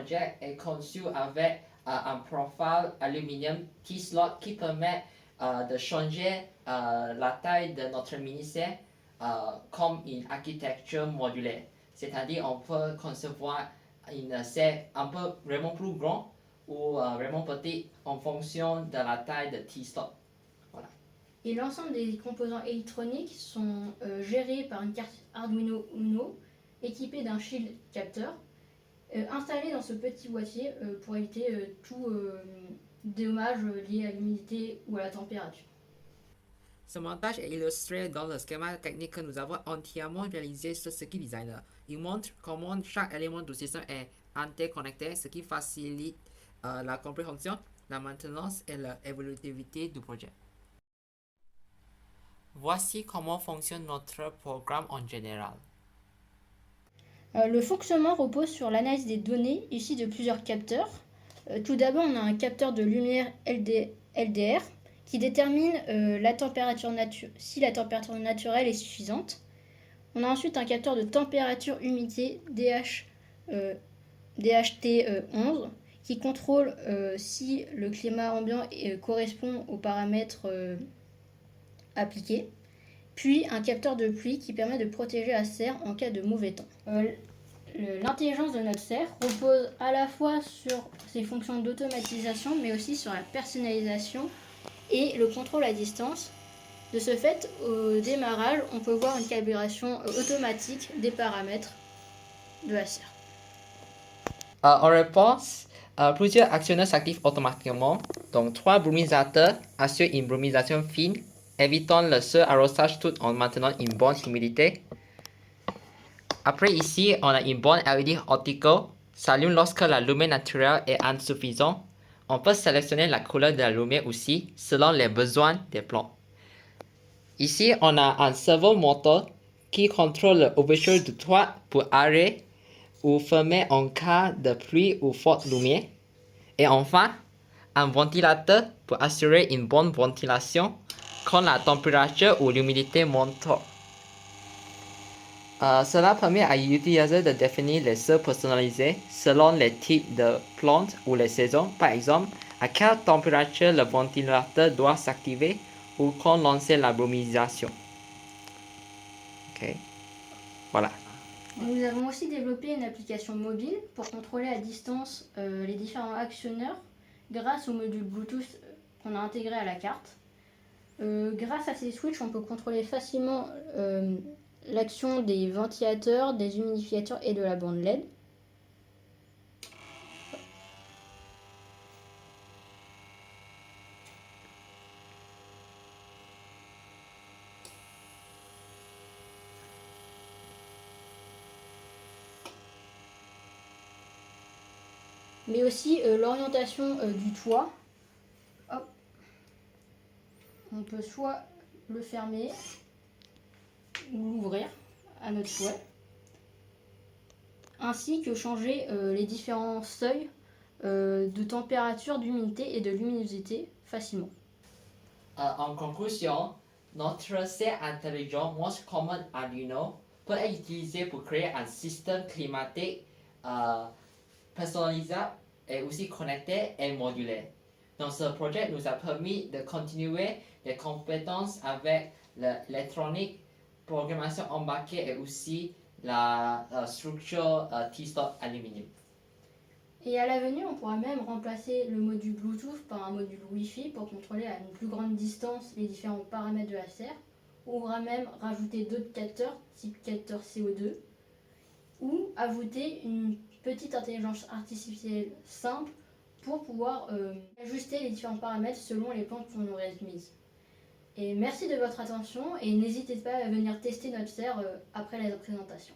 projet est conçu avec un profil aluminium T-slot qui permet de changer la taille de notre mini-serre comme une architecture modulaire. C'est-à-dire on peut concevoir une serre un peu vraiment plus grande ou vraiment petite en fonction de la taille de T-slot. Voilà. Et l'ensemble des composants électroniques sont gérés par une carte Arduino Uno équipée d'un shield capteur installé dans ce petit boîtier pour éviter tout dommage lié à l'humidité ou à la température. Ce montage est illustré dans le schéma technique que nous avons entièrement réalisé sur Circuit Designer. Il montre comment chaque élément du système est interconnecté, ce qui facilite la compréhension, la maintenance et l'évolutivité du projet. Voici comment fonctionne notre programme en général. Le fonctionnement repose sur l'analyse des données issues de plusieurs capteurs. Tout d'abord, on a un capteur de lumière LDR qui détermine si la température naturelle est suffisante. On a ensuite un capteur de température-humidité DHT11 qui contrôle si le climat ambiant correspond aux paramètres appliqués. Puis un capteur de pluie qui permet de protéger la serre en cas de mauvais temps. L'intelligence de notre serre repose à la fois sur ses fonctions d'automatisation mais aussi sur la personnalisation et le contrôle à distance. De ce fait, au démarrage, on peut voir une calibration automatique des paramètres de la serre. En réponse, plusieurs actionneurs s'activent automatiquement. Donc 3 brumisateurs assurent une brumisation fine, évitant le surarrosage tout en maintenant une bonne humidité. Après ici, on a une bonne LED optical, s'allume lorsque la lumière naturelle est insuffisante. On peut sélectionner la couleur de la lumière aussi, selon les besoins des plantes. Ici, on a un servomoteur qui contrôle l'ouverture du toit pour arrêter ou fermer en cas de pluie ou forte lumière. Et enfin, un ventilateur pour assurer une bonne ventilation quand la température ou l'humidité montent. Cela permet à l'utilisateur de définir les seuils personnalisés selon les types de plantes ou les saisons. Par exemple, à quelle température le ventilateur doit s'activer ou quand lancer la brumisation. Ok, voilà. Nous avons aussi développé une application mobile pour contrôler à distance les différents actionneurs grâce au module Bluetooth qu'on a intégré à la carte. Grâce à ces switches, on peut contrôler facilement l'action des ventilateurs, des humidifiateurs et de la bande LED. Mais aussi l'orientation du toit. Hop. On peut soit le fermer ou l'ouvrir à notre souhait, ainsi que changer les différents seuils de température, d'humidité et de luminosité facilement. En conclusion, notre serre intelligent Most Common Arduino peut être utilisé pour créer un système climatique personnalisable et aussi connecté et modulaire. Donc ce projet nous a permis de continuer les compétences avec l'électronique, programmation embarquée et aussi la structure T-slot aluminium. Et à l'avenir, on pourra même remplacer le module Bluetooth par un module Wi-Fi pour contrôler à une plus grande distance les différents paramètres de la serre. On pourra même rajouter d'autres capteurs, type capteur CO2, ou ajouter une petite intelligence artificielle simple pour pouvoir ajuster les différents paramètres selon les plantes qu'on aurait mises. Et merci de votre attention et n'hésitez pas à venir tester notre serre après la présentation.